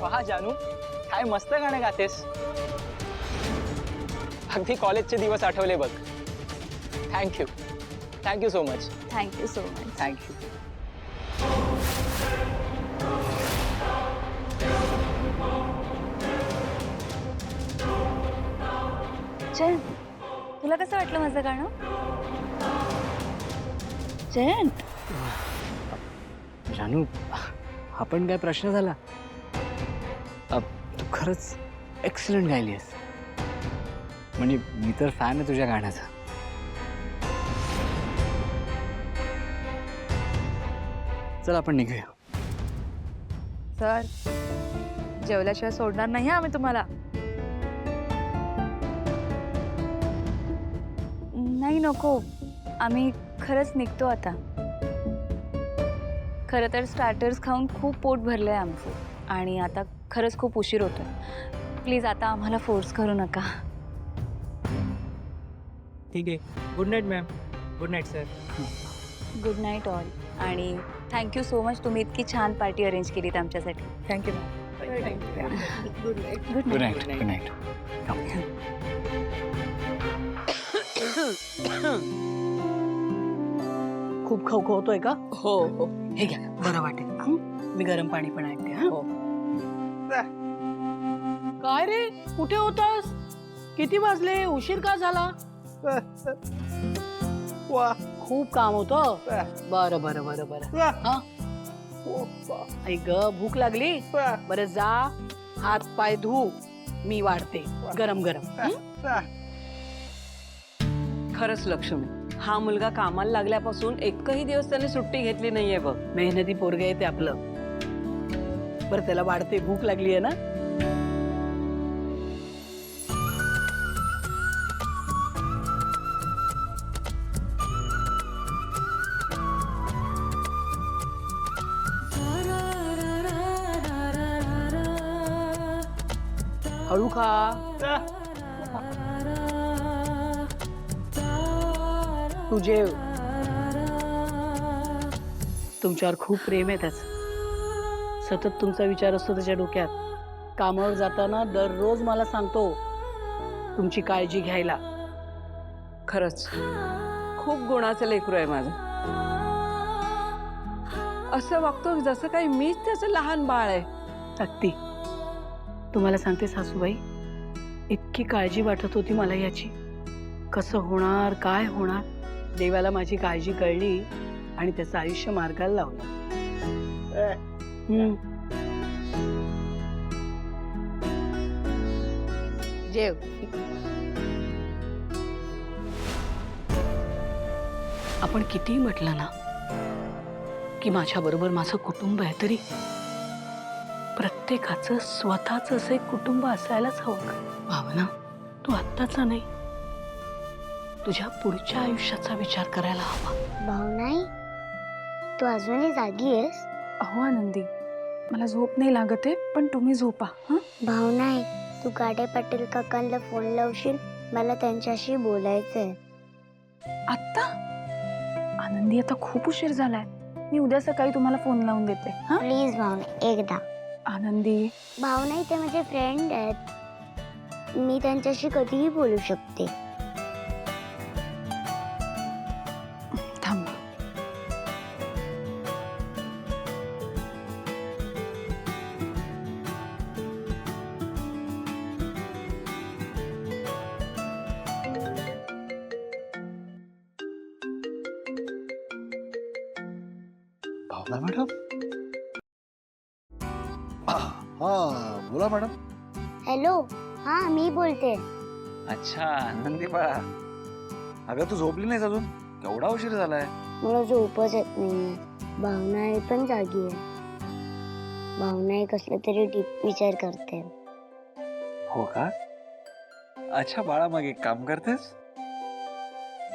वाह जानू, काय मस्त गाणं गातेस. अगदी कॉलेजचे दिवस आठवले बघ. Thank you, thank you so much. Thank you so much. Thank you. चल, तुला कसं वाटलं माझं गाणं? जयंत, जानू, हा पण काय प्रश्न झाला? तू खरंच एक्सलंट गायलीस. म्हणजे मी तर फॅन आहे तुझ्या गाण्याचा. चल आपण निघूया. सर, जेवल्याशिवाय सोडणार नाही आम्ही तुम्हाला. नाही नको, आम्ही खरंच निघतो आता. खरं तर स्टार्टर्स खाऊन खूप पोट भरलंय आमचं आणि आता खरंच खूप उशीर होतोय. प्लीज आता आम्हाला फोर्स करू नका. ठीक आहे. Good night ma'am. Good night sir. Good night all. आणि थँक्यू सो मच, तुम्ही इतकी छान पार्टी अरेंज केलीत आमच्यासाठी. Thank you ma'am. Good good night. Night. Good night. खूप खवखवतोय का? हो हो. हे घ्या, बरं वाटेल. मी गरम पाणी पण आणते. हो. काय रे, कुठे होतास? किती वाजले? उशीर का झाला? खूप काम होतं. बरं बरं बरं बरं. हा? आई ग, भूक लागली? बरं जा, हात पाय धू, मी वाढते गरम गरम. खरंच लक्ष्मी, हा मुलगा कामाला लागल्यापासून एकही दिवस त्याने सुट्टी घेतली नाहीये बघ. मेहनती पोरग आहे ते आपलं. बरं त्याला वाढते, भूक लागली आहे ना? हळू खा. तू जेव. तुमच्यावर खूप प्रेम आहे त्याचं. सतत तुमचा विचार असतो त्याच्या डोक्यात. कामावर जाताना दररोज मला सांगतो तुमची काळजी घ्यायला. खरंच खूप गुणाचं लेकरू आहे माझं. असं वागतो जसं काही मीच त्याचं लहान बाळ आहे. अगदी. तुम्हाला सांगते सासूबाई, इतकी काळजी वाटत होती मला याची. कसं होणार, काय होणार. देवाला माझी काळजी कळली आणि त्याचं आयुष्य मार्गाला लावलं. जेव. आपण कितीही म्हटलं ना की माझ्या बरोबर माझं कुटुंब आहे, तरी प्रत्येकाचं स्वतःच असं एक कुटुंब असायलाच हवं. भावना, तू आत्ताचा नाही, तुझ्या पुढच्या आयुष्याचा विचार करायला हवा. भावनाई, तू अजूनही जागी आहेस? अहो आनंदी, मला झोप नाही लागत आहे, पण तुम्ही झोपा. हां भावनाई, तू गाडे पाटील काकांना फोन लावशील? मला त्यांच्याशी बोलायचंय. आत्ता? आनंदी, आता खूप उशीर झालाय. मी उद्या सकाळी तुम्हाला फोन लावून देते. हां प्लीज भावना, एकदा. आनंदी. भावनाई, ते माझे फ्रेंड आहेत, मी त्यांच्याशी कधीही बोलू शकते. थांब. भावना मॅडम. हा बोला मॅडम. हॅलो, हा मी बोलते. अच्छा आनंदी बाळा, अगं तू झोपली नाहीस अजून? केवढा उशीर झालाय. मला झोपच येत नाहीये. भावनाई पण जागी आहे. भावनाई कसला तरी डीप विचार करते. हो का? अच्छा बाळा, मग एक काम करतेस,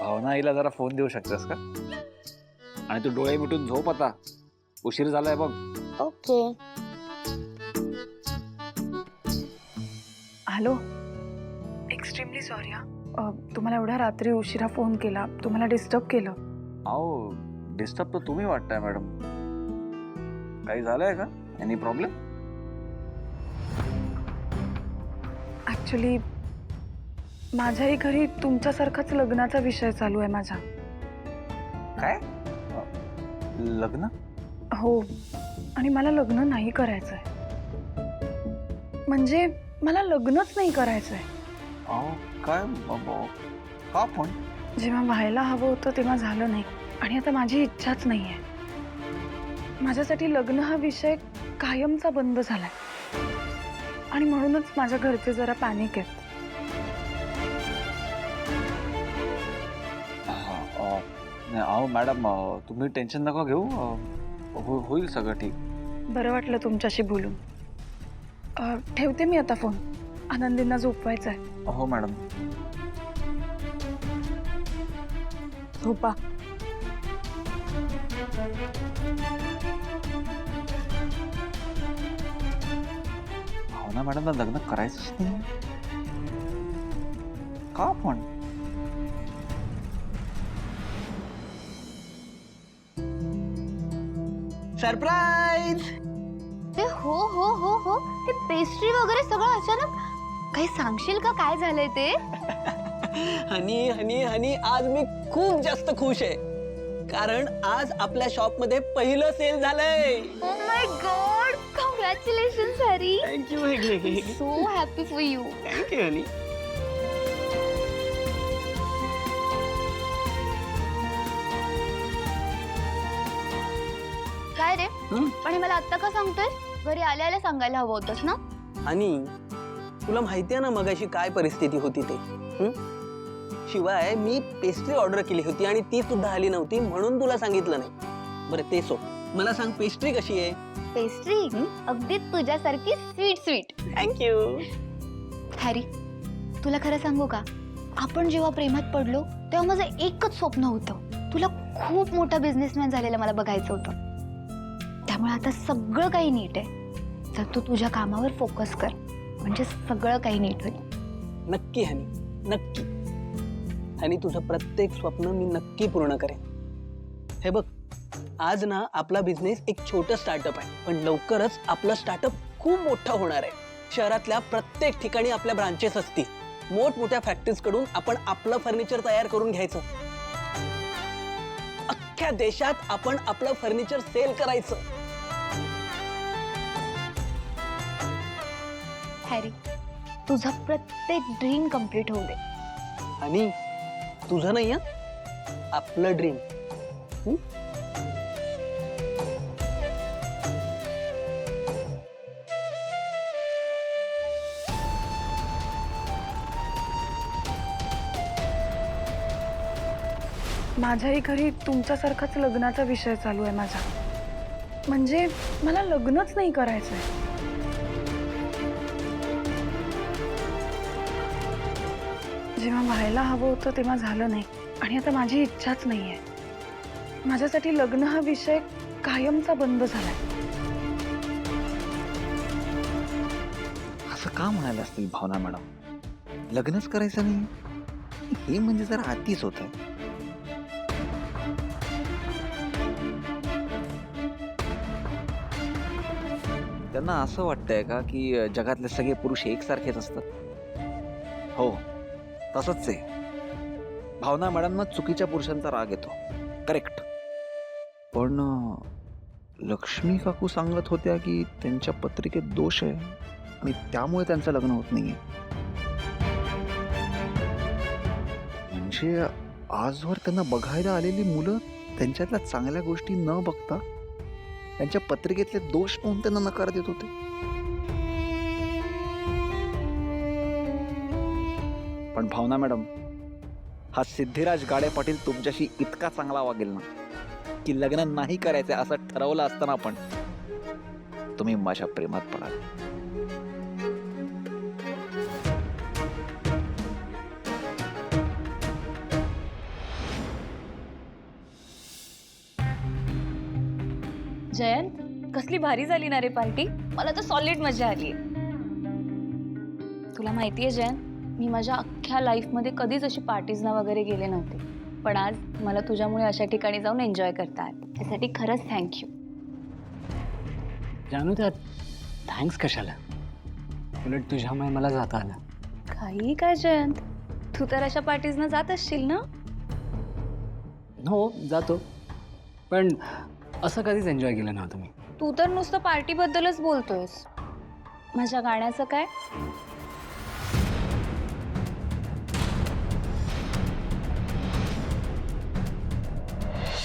भावना आईला जरा फोन देऊ शकतेस का? आणि तू डोळे मिटून झोप आता, उशीर झालाय बघ. ओके. Hello, extremely sorry. तुम्हाला एवढ्या रात्री उशिरा फोन केला, तुम्हाला डिस्टर्ब केलं. अहो, डिस्टर्ब तर तुम्ही, वाटताय मॅडम. काही झालंय का? Any problem? ॲक्च्युली माझ्याही घरी तुमच्यासारखाच लग्नाचा विषय चालू आहे माझा. काय लग्न? हो, आणि मला लग्न नाही करायचं आहे. म्हणजे मला लग्नच नाही करायचं आहे. अहो काय का पण? जेव्हा व्हायला हवं होतं तेव्हा झालं नाही, आणि आता माझी इच्छाच नाही आहे. माझ्यासाठी लग्न हा विषय कायमचा बंद झालाय, आणि म्हणूनच माझ्या घरचे जरा पॅनिक आहेत. अहो मॅडम, तुम्ही टेन्शन नका घेऊ. होईल सगळं ठीक. बरं वाटलं तुमच्याशी बोलून. ठेवते मी आता फोन. आनंदींना झोपवायचं आहे. हो मॅडम. झोपा. भावना मॅडमला लग्न करायचंच नाही का पण? सरप्राईज. ते हो हो हो हो ते पेस्ट्री वगैरे सगळं अचानक. काही सांगशील का काय झालंय ते? हनी हनी हनी, आज मी खूप जास्त खुश आहे, कारण आज आपल्या शॉप मध्ये पहिलं सेल झालंय. Oh my god, congratulations Hari. Thank you. So happy for you. Thank you honey. काय रे, हं? पण हे मला आत्ता का सांगतोय? घरी आल्या आल्या सांगायला हवं होतंस ना. हनी, तुला माहितीये ना मगाशी काय परिस्थिती होती ते. शिवाय मी पेस्ट्री ऑर्डर केली होती आणि ती सुद्धा आली नव्हती, म्हणून तुला सांगितलं नाही. बरं ते सोड, मला सांग पेस्ट्री कशी आहे? पेस्ट्री अगदी तुझ्यासारखी स्वीट स्वीट. थँक्यू. हॅरी, तुला खरं सांगू का, आपण जेव्हा प्रेमात पडलो तेव्हा माझं एकच स्वप्न होतं, तुला खूप मोठा बिझनेसमॅन झालेला मला बघायचं होतं. त्यामुळे आता सगळं काही नीट आहे. तर तू तुझ्या कामावर फोकस कर, म्हणजे सगळं काही नीट होईल. नक्की हनी, नक्की. आणि तुझं प्रत्येक स्वप्न मी नक्की पूर्ण करेन. हे बघ, आज ना आपला बिझनेस एक छोटं स्टार्टअप आहे, पण लवकरच आपलं स्टार्टअप खूप मोठं होणार आहे. शहरातल्या प्रत्येक ठिकाणी आपल्या ब्रांचेस असतील. मोठमोठ्या फॅक्टरीज कडून आपण आपलं फर्निचर तयार करून घ्यायचं. अख्ख्या देशात आपण आपलं फर्निचर सेल करायचं. हॅरी, तुझा प्रत्येक ड्रीम कम्प्लीट होऊ दे. आणि तुझं नाही, आपलं ड्रीम. माझ्याही घरी तुमच्यासारखाच लग्नाचा विषय चालू आहे माझा. म्हणजे मला लग्नच नाही करायचं आहे. जेव्हा व्हायला हवं होतं तेव्हा झालं नाही, आणि आता माझी इच्छाच नाही आहे. माझ्यासाठी लग्न हा विषय कायमचा बंद झालाय. असं का म्हणायला असतील भावना मॅडम? लग्नच करायचं नाही हे म्हणजे जरा अतिच होत आहे. त्यांना असं वाटतंय का की जगातले सगळे पुरुष एकसारखेच असतात? हो, तसंच आहे. भावना मॅडमना चुकीच्या पुरुषांचा राग येतो, करेक्ट. पण लक्ष्मी काकू सांगत होत्या की त्यांच्या पत्रिकेत दोष आहे आणि त्यामुळे त्यांचं लग्न होत नाहीये. म्हणजे आजवर त्यांना बघायला आलेली मुलं त्यांच्यातल्या चांगल्या गोष्टी न बघता त्यांच्या पत्रिकेतले दोष पाहून त्यांना नकार देत होते. पण भावना मॅडम, हा सिद्धिराज गाडे पाटील तुमच्याशी इतका चांगला वागेल ना की लग्न नाही करायचं असं ठरवलं असताना पण तुम्ही माझ्या प्रेमात पडाल. जयंत, कसली भारी झाली ना रे पार्टी. मला तर सॉलिड मजा आली. तुला माहितीये जयंत, मी माझ्या अख्ख्या लाईफमध्ये कधीच अशी पार्टीजना वगैरे गेले नव्हते, पण आज मला तुझ्यामुळे अशा ठिकाणी जाऊन एन्जॉय करता आलं. त्यासाठी खरंच थँक्यू. जानू, त्यात थँक्स कशाला? उलट तुझ्यामुळे मला जाता आलं. काही काय जयंत, तू तर अशा पार्टीजना जात असशील ना? हो जातो, पण असं कधीच एन्जॉय केलं नव्हतं मी. तू तर नुसतं पार्टीबद्दलच बोलतोयस. माझ्या गाण्याचं काय?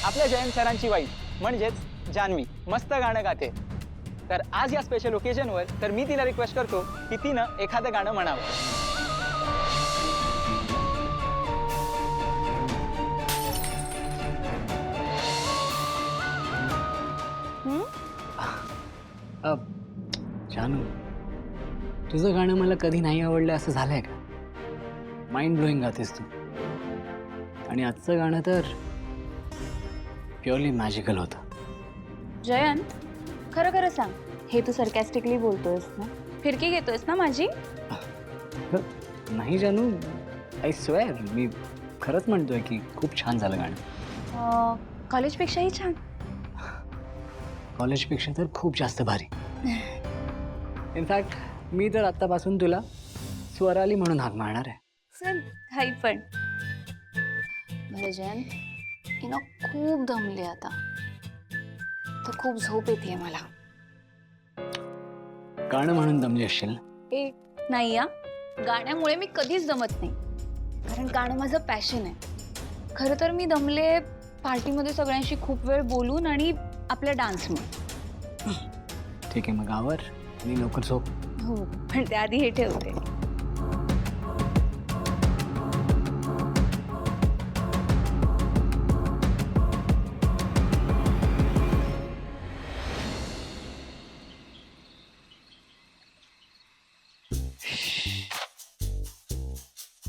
आपल्या जयंत सरांची वाईफ म्हणजेच जान्हवी मस्त गाणं गाते. तर आज या स्पेशल ओकेजनवर तर मी तिला रिक्वेस्ट करतो की तिनं एखादं गाणं म्हणावं. जानू, तुझं गाणं मला कधी नाही आवडलं असं झालंय का? माइंड ब्लोईंग गातेस तू. आणि आजचं गाणं तर प्युअरली मॅजिकल होतं. जयंत, खरं खरं सांग, हे तू सरकॅस्टिकली बोलतोयस ना? फिरकी घेतोयस ना माझी? नाही जानू, आय स्वेअर, मी खरंच म्हणतोय की खूप छान झालं गाणं. कॉलेजपेक्षाही छान. कॉलेजपेक्षा तर खूप जास्त भारी. इनफॅक्ट मी तर आत्तापासून तुला स्वराली म्हणून हाक मारणार आहे. चल, काही पण. बरं जयंत, मी ना खूप दमले आता, तर खूप झोप येते मला. गाणं म्हणून दमली असशील ना? ए नाही या, गाण्यामुळे मी कधीच दमत नाही, कारण गाणं माझं पॅशन आहे. खरं तर मी दमले पार्टीमध्ये सगळ्यांशी खूप वेळ बोलून आणि आपल्या डान्समुळे. ठीक आहे, मग आवर आणि लवकर झोप. हो, पण त्याआधी हे ठेवते.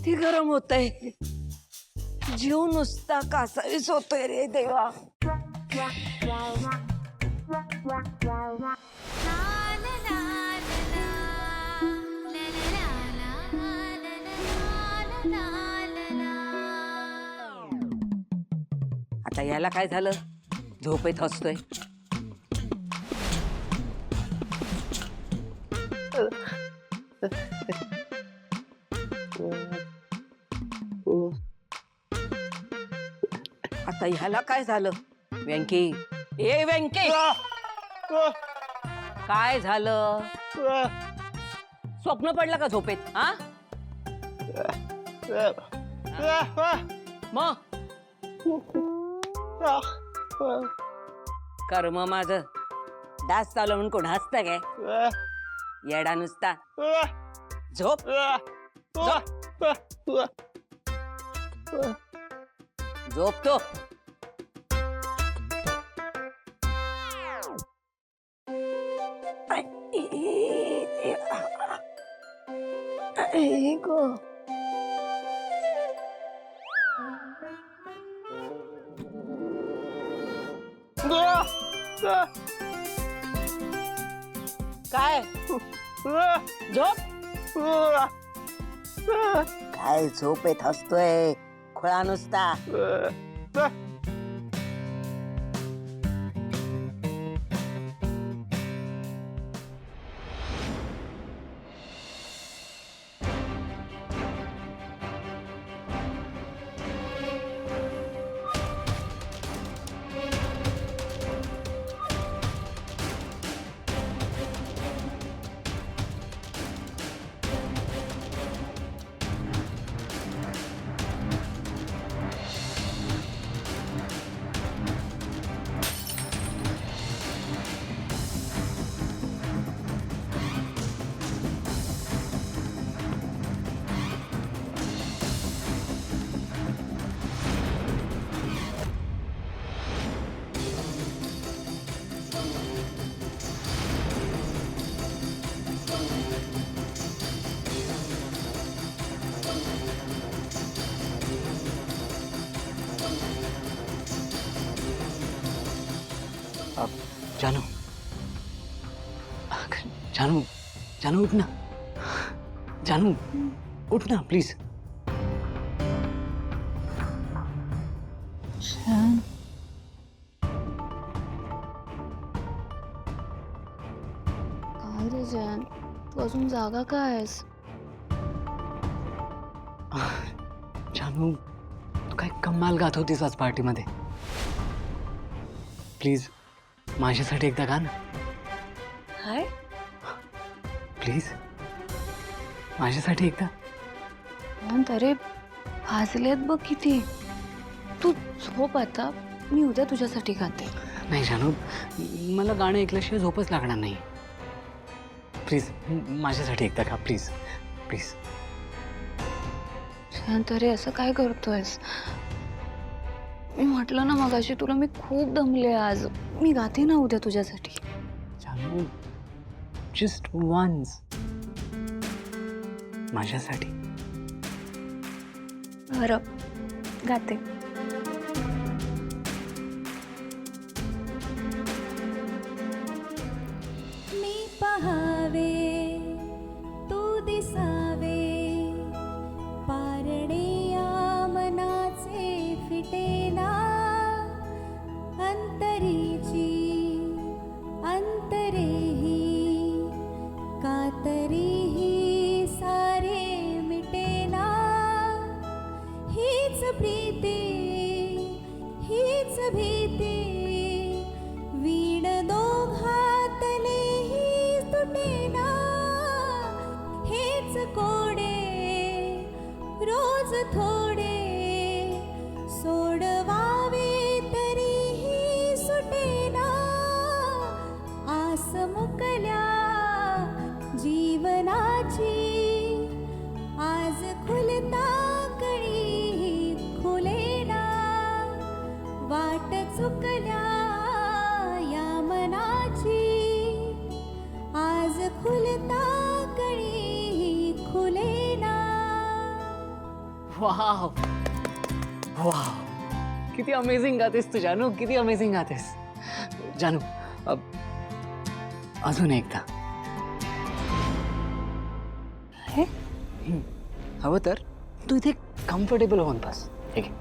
ती गरम होतंय, जीव नुसता कासावीस होतोय रे देवा. आता याला काय झालं? झोपेत हसतोय. आता ह्याला काय झालं? व्यंकी, ए व्यंकी, काय झालं? स्वप्न पडलं का झोपेत? हा मग कर्म माझं डास चालू म्हणून कोण हसत काय? येडा नुसता. झोप झोपतो. काय झोप? काय झोपेत हसतोय खुळा नुसता? जानू, जानू, जानू उठ ना. जानू उठ ना प्लीज. काय रे जयंत, तू अजून जागा काय आहेस? जानू तू काय कमाल गात होतीस आज पार्टीमध्ये. प्लीज माझ्यासाठी एकदा गा ना. काय प्लीज माझ्यासाठी एकदा. अरे भाजलेत बघ किती. तू झोप आता, मी उद्या तुझ्यासाठी गाते. नाही जानू, मला गाणं ऐकल्याशिवाय झोपच लागणार नाही. प्लीज माझ्यासाठी एकदा गा. Please please. शांत रे, असं काय करतोयस? मी म्हटलं ना मगाशी तुला, मी खूप दमले आज. मी गाते ना उद्या तुझ्यासाठी. जानू जस्ट वन्स माझ्यासाठी. बरं गाते. मी पहावे तू दिसावे, पारणे या मनाचे फिटेना, अंतरीची अंतरेही कातरीही सारे मिटेना. हीच प्रीती हीच भीती, वीण दोघातलेही तुटेना. हेच कोडे रोज थोडे, सोडवावे तरीही सुटेना. आस मुकल्या जीवनाची, आज खुलता कळी खुलेना. वाट चुकल्या या मनाची, आज खुलता कळी खुलेना. वाव वाव, किती अमेझिंग गातेस तू जानू, किती अमेझिंग गातेस. जानू अजून एकदा. हे? हवं तर तू इथे कम्फर्टेबल होऊन बस. ठीक आहे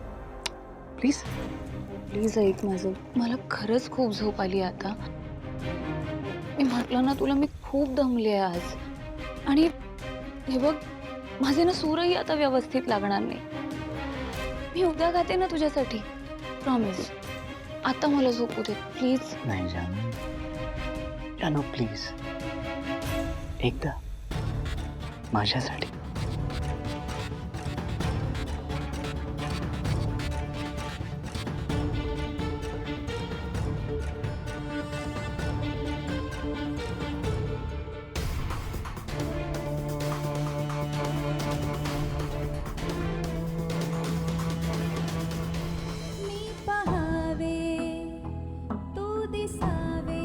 प्लीज. प्लीज ऐक माझं, मला खरंच खूप झोप आली आता. मी म्हटलं ना तुला, मी खूप दमले आज. आणि हे बघ, माझे ना सूरही आता व्यवस्थित लागणार नाही. मी उद्या गाते ना तुझ्यासाठी, प्रॉमिस. आता मला झोपू दे प्लीज. नाही जानू, जानू प्लीज एकदा माझ्यासाठी. मी पहावे तू दिसावे,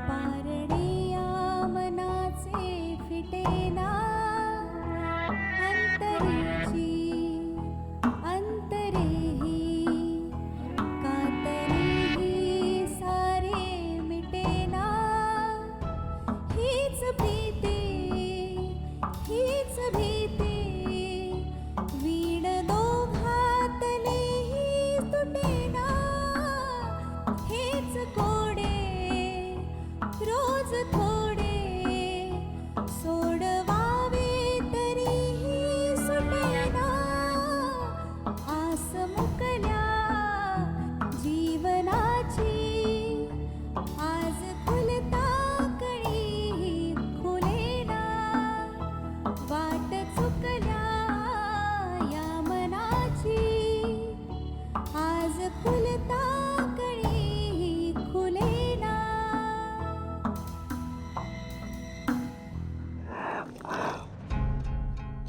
पारणे या मनाचे फिटेना, अंतरीची अंतरेही कातरीही सारे मिटेना. हीच प्रीती हीच भीती, वीण दोघातलेही तुटेना. हेच कोडे रोज थोडे, सोडवावे तरीही सुटेना. आस मुकल्या जीवनाची, आज खुलता कळी खुलेना. वाट चुकल्या या मनाची, आज खुलता कळी खुलेना.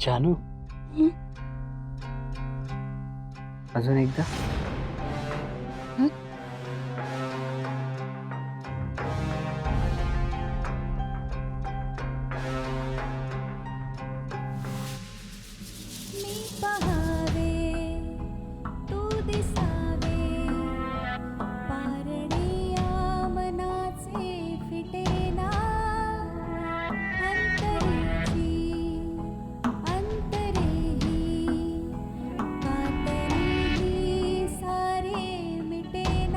जानू अजून एकदा. मी पहावे तू दिसावे, पारणे या मनाचे फिटेना, अंतरीची अंतरेही कातरीही सारे मिटेना.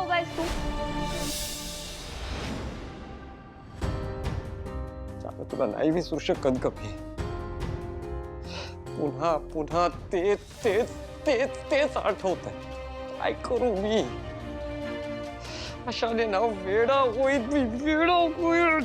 उभा आहेस तू? तुला नाही विसरू शकत कमी. पुन्हा पुन्हा तेच तेच तेच तेच आठवत आहे. काय करू मी? अशाने ना वेडा होईल मी, वेडा होईल.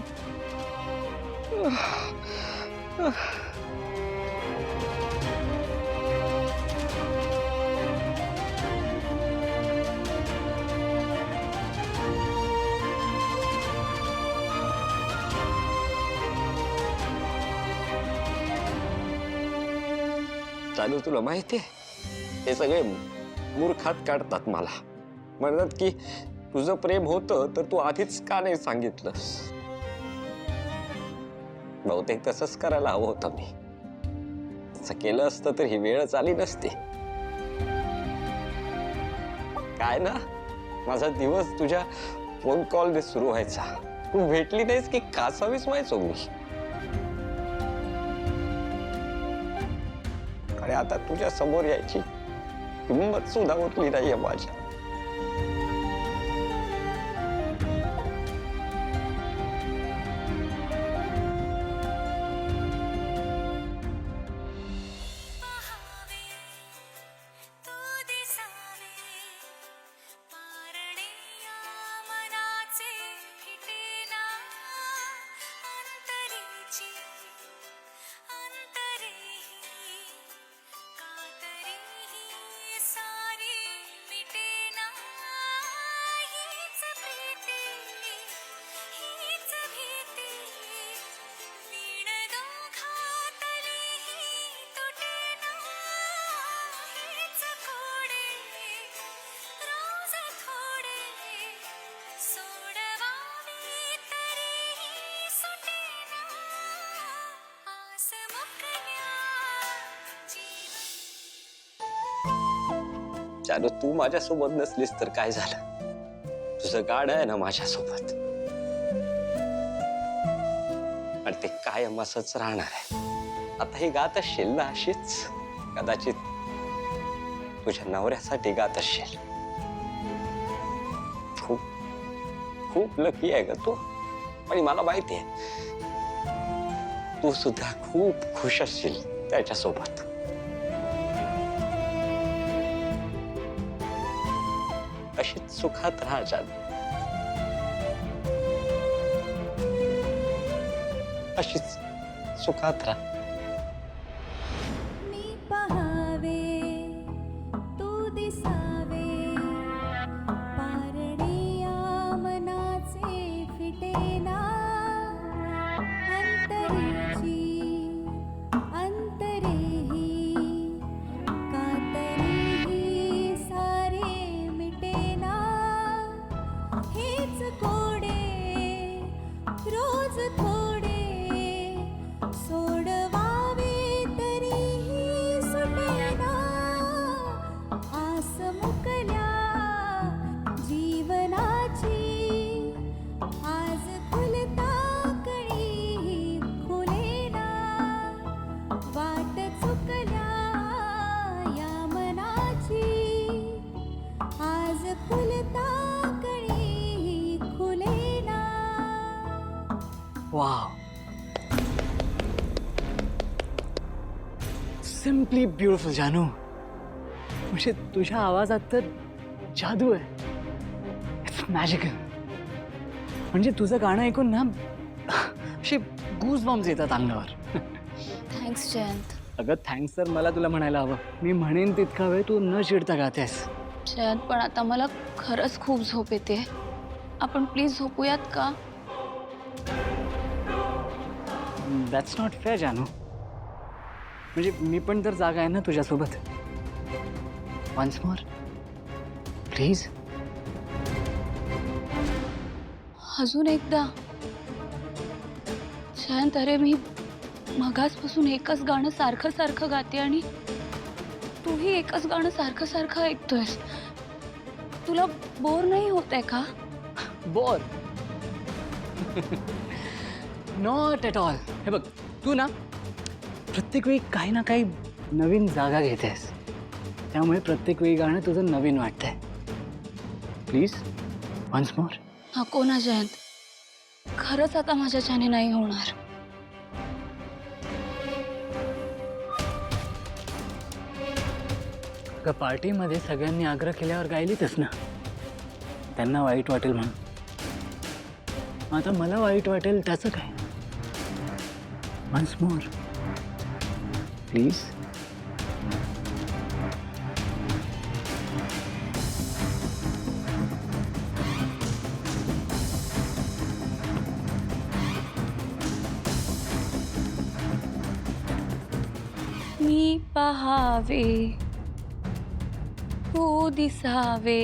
चालू तुला माहितीये हे सगळे मूर्खात काढतात मला. म्हणतात की तुझं प्रेम होतं तर तू आधीच का नाही सांगितलंस. बहुतेक तसंच करायला हवं होतं मी. तसं केलं असतं तर ही वेळच आली नसती. काय ना माझा दिवस तुझ्या फोन कॉलने सुरू व्हायचा. तू भेटली नाहीस की कासावीस व्हायचो मी. आणि आता तुझ्या समोर यायची हिंमत सुद्धा उरली नाहीये माझ्या. चालू तू माझ्यासोबत नसलीस तर काय झालं. तुझं गाड आहे ना माझ्यासोबत आणि ते कायम असंच राहणार आहे. आता ही गात असशील ना अशीच. कदाचित तुझ्या नवऱ्यासाठी गात असशील. खूप खूप लकी आहे ग तू. आणि मला माहिती आहे तू सुद्धा खूप खुश असशील त्याच्यासोबत. अशीच सुखात राहा जानू. अशीच सुखात राहा. मी पहावे तू दिसावे पारणे या मनाचे फिटेना अंतरीची अंतरेही कातरेही सारे मिटेना हेच कोडे रोज थोडे सोडवावे तरीही सुटेना आस मुकल्या जीवनाची आज खुलता कळी खुलेना वाट चुकल्या या मनाची आज खुलता कळी खुलेना. वाव, सिम्पली ब्युटिफुल जानू. म्हणजे तुझ्या आवाजात तर जादू आहे. It's magical. म्हणजे तुझं गाणं ऐकून ना असे गूज बॉम्ब्स येतात अंगावर. थँक्स जयंत. अगं थँक्स तर मला तुला म्हणायला हवं. मी म्हणेन तितका वेळ तू न चिडता गातेस. जयंत पण आता मला खरंच खूप झोप येते. आपण प्लीज झोपूयात का? दॅट्स नॉट फेअर जानू. म्हणजे मी पण तर जागा आहे ना तुझ्यासोबत. Once more please. अजून एकदा. जयंत अरे मी मगासपासून एकच गाणं सारखं सारखं गाते आणि तूही एकच गाणं सारखं सारखं ऐकतोयस. तुला बोर नाही होत आहे का? Bore not at all. हे बघ तू ना प्रत्येक वेळी काही ना काही नवीन जागा घेतेस. त्यामुळे प्रत्येक वेळी गाणं तुझं नवीन वाटतंय. Please once more. नको ना जयंत, खरंच आता माझ्याच्याने नाही होणार. का पार्टीमध्ये सगळ्यांनी आग्रह केल्यावर गायलीतच ना, त्यांना वाईट वाटेल म्हणून. आता मला वाईट वाटेल त्याचं काय. Once more please. मी पहावे, तू दिसावे.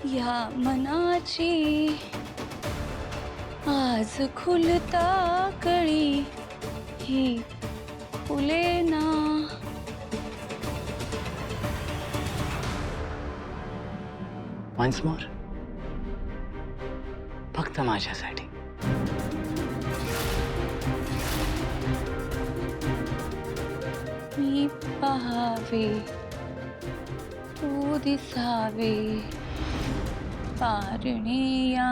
या मनाची आज खुलता कळी ही फुलेना. वन्स मोर फक्त माझ्यासाठी. मी पहावे, तू दिसावे. पारणे या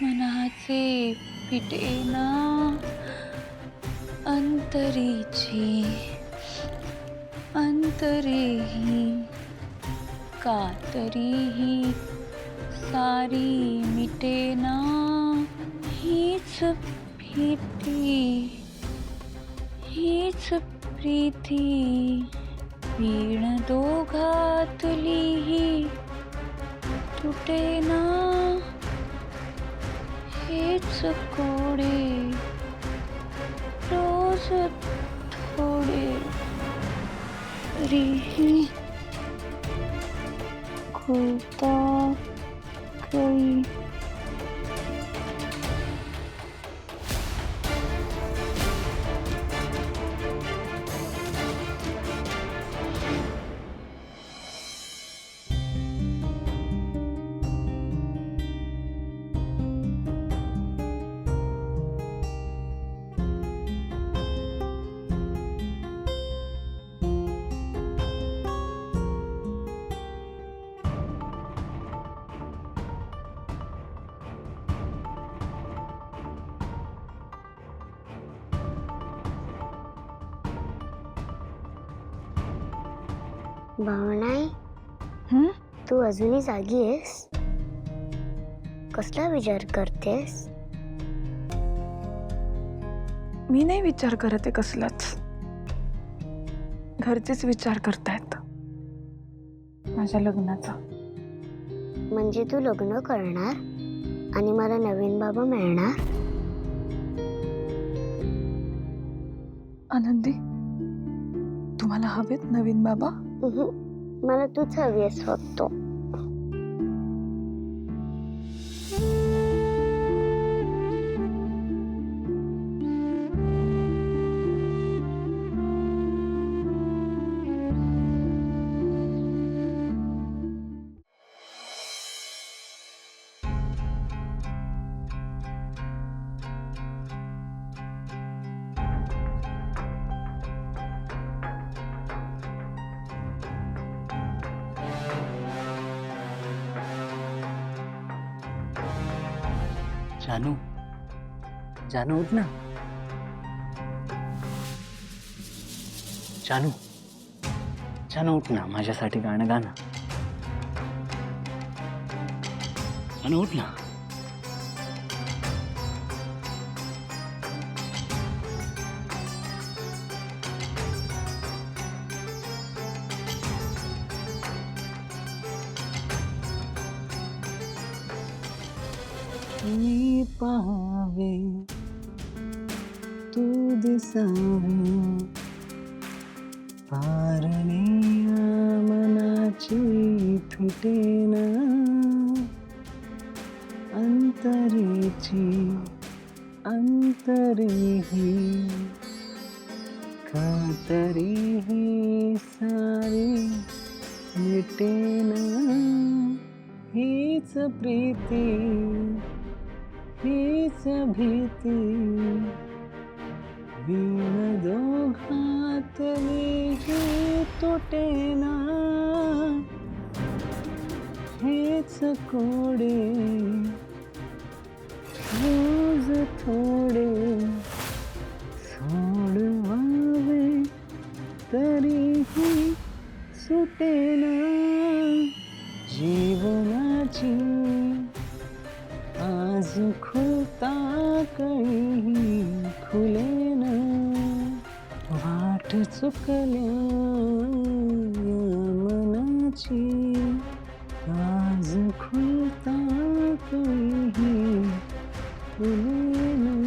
मनाचे पिटेना अंतरीची अंतरेही कातरीही सारी मिटेना. हीच भीती हीच प्रीती वीण दोघातलीही तुटेना. हेच कोडे रोज थोडे तरीही खुलता कळी. भावनाई, तू अजूनही जागी आहेस? कसला विचार करतेस? मी नाही विचार करत आहे कसलाच. घरचेच विचार करतायत माझ्या लग्नाचा. म्हणजे तू लग्न करणार आणि मला नवीन बाबा मिळणार? आनंदी, तुम्हाला हवेत नवीन बाबा? मला तूच हवी आहेस फक्त. जानू, जानू उठ ना. जानू, जानू उठ ना, माझ्यासाठी गाणं गा ना. जानू उठ ना. मी पहावे, तू दिसावे. पारणे मनाची फिटेना अंतरेची अंतरीही कातरीही सारी मिटेना हीच प्रीती हीच भीती वीण दोघातली ही तुटेना हेच कोडे रोज थोडे सोडवावे तरीही सुटेना जीवनाची आज खुलता कळीही खुलेना वाट चुकल्या या मनाची आज खुलता कळीही खुलेना.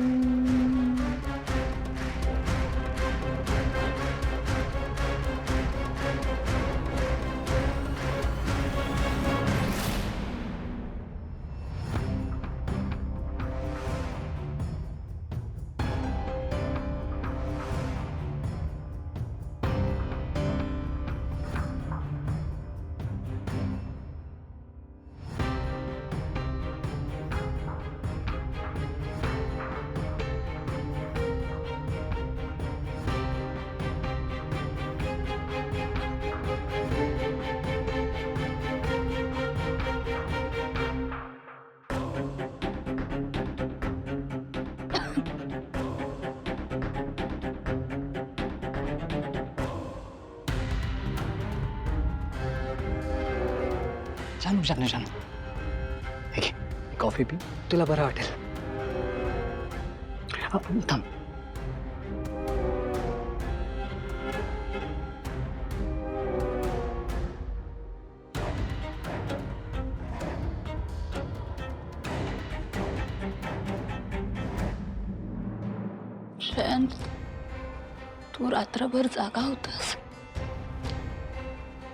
जानू जानू जानू ठीक आहे कॉफी पी तुला बरं वाटेल. थांब जयंत तू रात्रभर जागा होतास.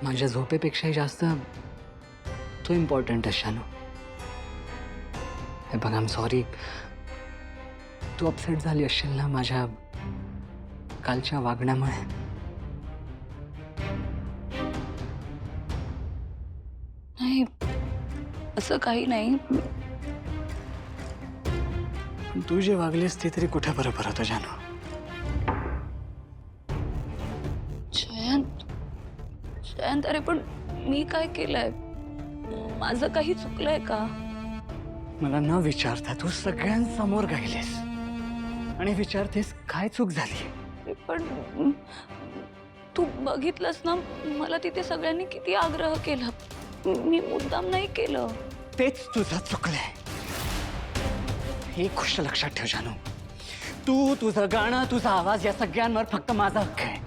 माझ्या झोपेपेक्षाही जास्त तू इम्पॉर्टंट आहेस शानू. हे बघ आय एम सॉरी. तू अपसेट झाली असशील ना माझ्या कालच्या वागण्यामुळे. नाही असं काही नाही. तू जे वागलीस ते तरी कुठे बरोबर होतं जानू. जयंत जयंत अरे पण मी काय केलंय? माझं काही चुकलंय का? मला न विचारता तू सगळ्यांसमोर गायलीस आणि विचारतेस काय चूक झाली. पण तू बघितलंस ना मला तिथे सगळ्यांनी किती आग्रह केला. मी मुद्दाम नाही केलं. तेच तुझं चुकलंय. ही गोष्ट लक्षात ठेव जानू. तू तुझं गाणं तुझा आवाज या सगळ्यांवर फक्त माझा हक्क आहे.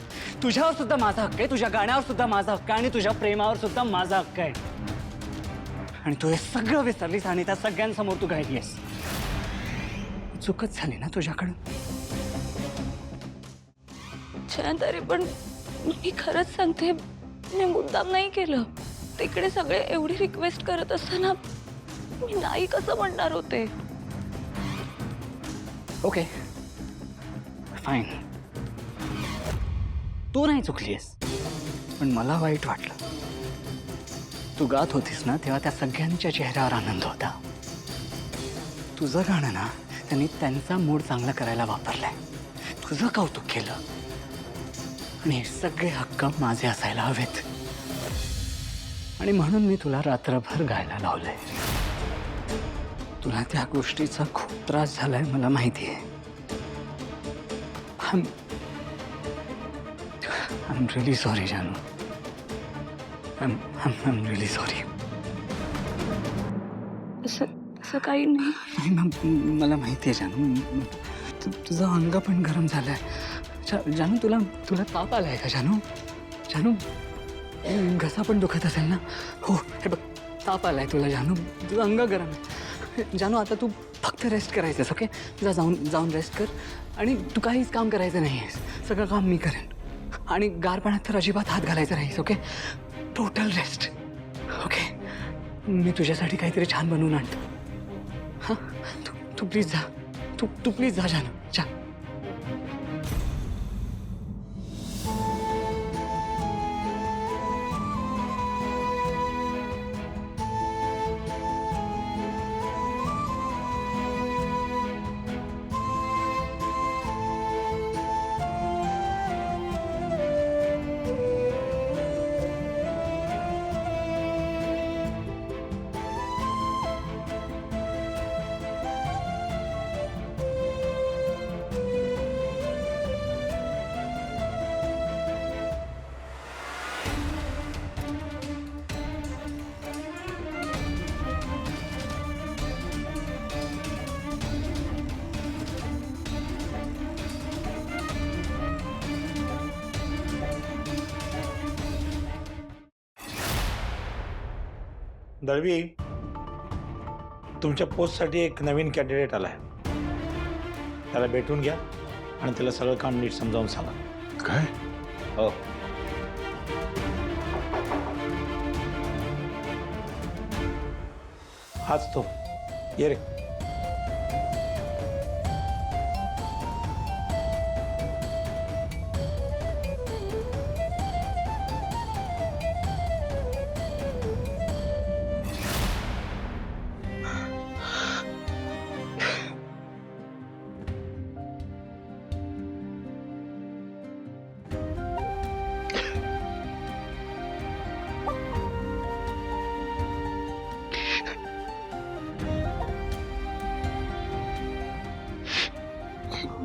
तुझ्यावर सुद्धा माझा हक्क आहे. तुझ्या गाण्यावर सुद्धा माझा हक्क आहे आणि तुझ्या प्रेमावर सुद्धा माझा हक्क आहे. आणि तू हे सगळं विसरलीस आणि त्या सगळ्यांसमोर तू गायलीस. चूकच झाली ना तुझ्याकडून. जयंत अरे पण मी खरंच सांगते मी मुद्दाम नाही केलं. तिकडे सगळे एवढी रिक्वेस्ट करत असताना मी नाही कसं म्हणणार होते. Okay fine. तू नाही चुकलीस पण मला वाईट वाटलं. तू गात होतीस ना तेव्हा त्या सगळ्यांच्या चेहऱ्यावर आनंद होता. तुझं गाणं ना त्यांनी त्यांचा मूड चांगला करायला वापरलाय. तुझं कौतुक केलं आणि हे सगळे हक्क माझे असायला हवेत. आणि म्हणून मी तुला रात्रभर गायला लावलंय. तुला त्या गोष्टीचा खूप त्रास झालाय मला माहिती आहे. I'm really sorry, जानू. I'm really sorry. असं काही नाही. मला माहिती आहे जानू. तुझं अंग पण गरम झालंय. जानू तुला ताप आलाय का जानू? जानू घसा पण दुखत असेल ना. हो हे बघ ताप आलाय तुला जानू. तुझं अंग गरम आहे. जानू आता तू फक्त रेस्ट करायचंस. ओके जाऊन रेस्ट कर. आणि तू काहीच काम करायचं नाही आहेस. सगळं काम मी करेन. आणि गार पाण्यात तर अजिबात हात घालायचा नाहीस. Okay total rest. ओके मी तुझ्यासाठी काहीतरी छान बनवून आणतो. हां तू प्लीज जा. तू प्लीज जा जानू, जा. दळवी, तुमच्या पोस्टसाठी एक नवीन कॅन्डिडेट आलाय. त्याला भेटून घ्या आणि त्याला सगळं काम नीट समजावून सांगा. काय? हो. हाच तो. ये रे.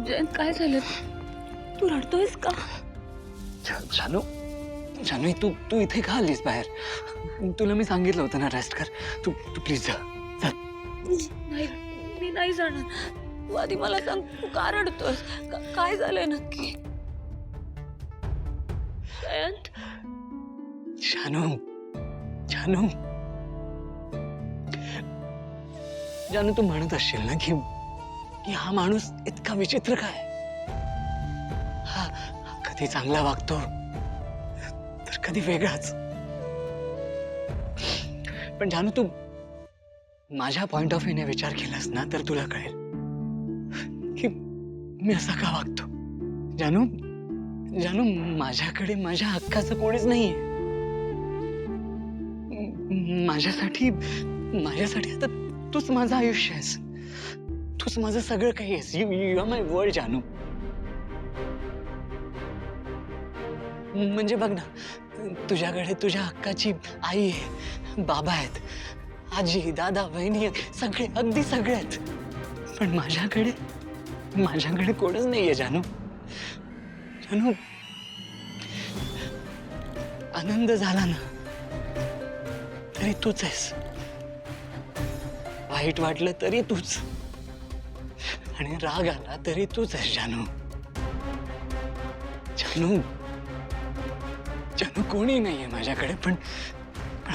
जयंत काय झालं? तू रडतोयस का? जानू, जानू तू इथे का आलीस बाहेर? तुला मी सांगितलं होतं ना रेस्ट कर. तू प्लीज जा. नाही, मी नाही जाणार. तू आधी मला सांग, तू का रडतोयस? काय झालंय नक्की? जयंत, जानू, जानू, जानू तू म्हणत असशील ना की हा माणूस इतका विचित्र काय? हा कधी चांगला वागतो तर कधी वेगळाच. पण जानू तू माझ्या पॉइंट ऑफ व्ह्यूने विचार केलास ना तर तुला कळेल की मी असा का वागतो. जानू, जानू माझ्याकडे माझ्या हक्काचं कोणीच नाहीये. माझ्यासाठी आता तूच माझं आयुष्य आहेस. तूच माझं सगळं काही आहेस. यू आर माय वर्ल्ड जानू. म्हणजे बघ ना, तुझ्याकडे तुझ्या हक्काची आई आहे, बाबा आहेत, आजी, दादा, बहिणी आहेत, सगळे, अगदी सगळे आहेत. पण माझ्याकडे कोणच नाहीये जानू. जानू आनंद झाला ना तरी तूच आहेस, वाईट वाटलं तरी तूच, आणि राग आला तरी तूच आहेस जानू. जानू, जानू कोणी नाहीये माझ्याकडे, पण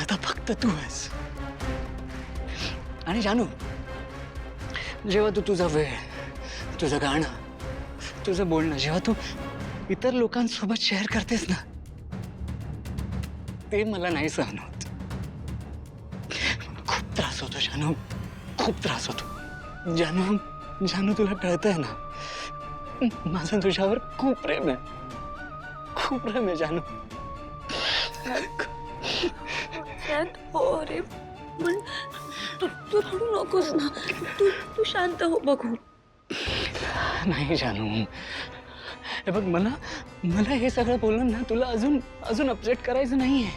आता फक्त तू आहेस. आणि जानू जेव्हा तू तुझा वेळ, तुझं गाणं, तुझं बोलणं जेव्हा तू इतर लोकांसोबत शेअर करतेस ना, ते मला नाही सहन होत. खूप त्रास होतो जानू, खूप त्रास होतो. जानू, जानू तुला कळतंय ना, माझं तुझ्यावर खूप प्रेम आहे, खूप प्रेम आहे जानू. हो रे, पण तू रडू नकोस ना. तू शांत हो बघू. नाही जानू, हे बघ, मला हे सगळं बोलून ना तुला अजून अपसेट करायचं नाहीये.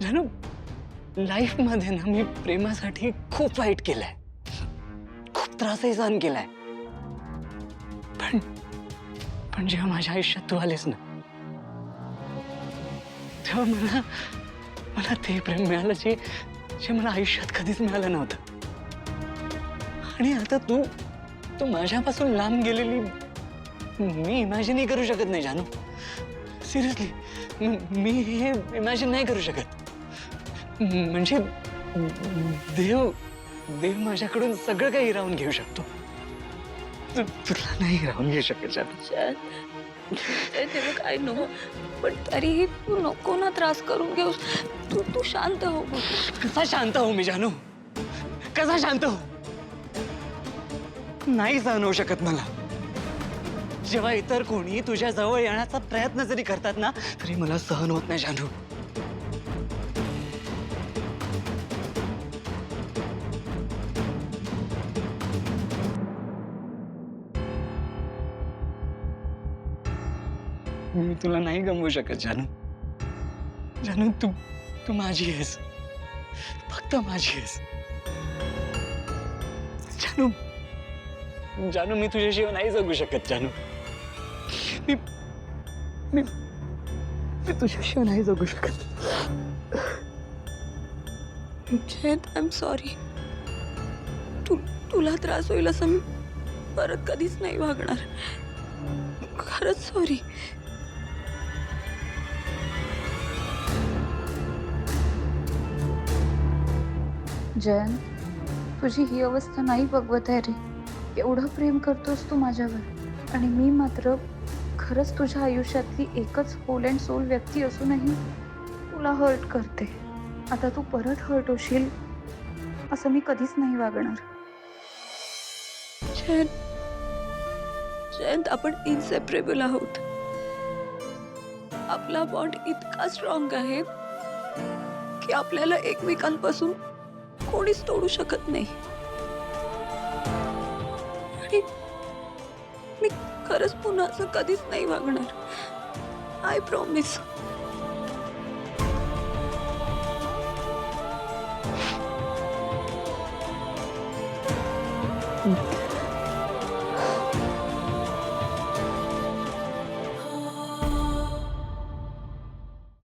जानू, लाईफ मध्ये ना मी प्रेमासाठी खूप वाईट केलंय, खूप त्रासही सहन केलाय. पण जेव्हा माझ्या आयुष्यात तू आलीस ना, तेव्हा मला ते प्रेम मिळालं जे मला आयुष्यात कधीच मिळालं नव्हतं. आणि आता तू माझ्यापासून लांब गेलेली मी इमॅजिनही करू शकत नाही जानू. सिरियसली मी हे इमॅजिन नाही करू शकत. म्हणजे देव माझ्याकडून सगळं काही हिरावून घेऊ शकतो, तुला नाही हिरावून घेऊ शकत जानू. तेव्हा काय नको, पण तरीही तू नको ना त्रास करून घेऊस. तू शांत हो. कसा शांत हो मी जानू? कसा शांत हो? नाही सहन होऊ शकत मला. जेव्हा इतर कोणी तुझ्या जवळ येण्याचा प्रयत्न जरी करतात ना, तरी मला सहन होत नाही जानू. मी तुला नाही गमवू शकत जानू. जानू, तू माझी आहेस, फक्त माझी आहेस. जानू, जानू, मी तुझ्याशिवाय नाही जगू शकत जानू. मी मी मी तुझ्याशिवाय नाही जगू शकत. Jayant, I am sorry. तुला त्रास होईल असं मी परत कधीच नाही वागणार. खरंच सॉरी. जयंत, तुझी ही अवस्था नाही बघवत आहे रे. एवढं प्रेम करतोस तू माझ्यावर, आणि मी मात्र खरंच तुझ्या आयुष्यातली एकच होल अँड सोल व्यक्ती असूनही तुला हर्ट करते. आता तू परत हर्ट होशील असं मी कधीच नाही वागणार. जयंत, आपण इनसेपरेबल आहोत. आपला बॉन्ड इतका स्ट्रॉंग आहे की आपल्याला एकमेकांपासून कोणीच तोडू शकत नाही. आणि मी खरंच पुन्हा असं कधीच नाही वागणार. I promise. Mm.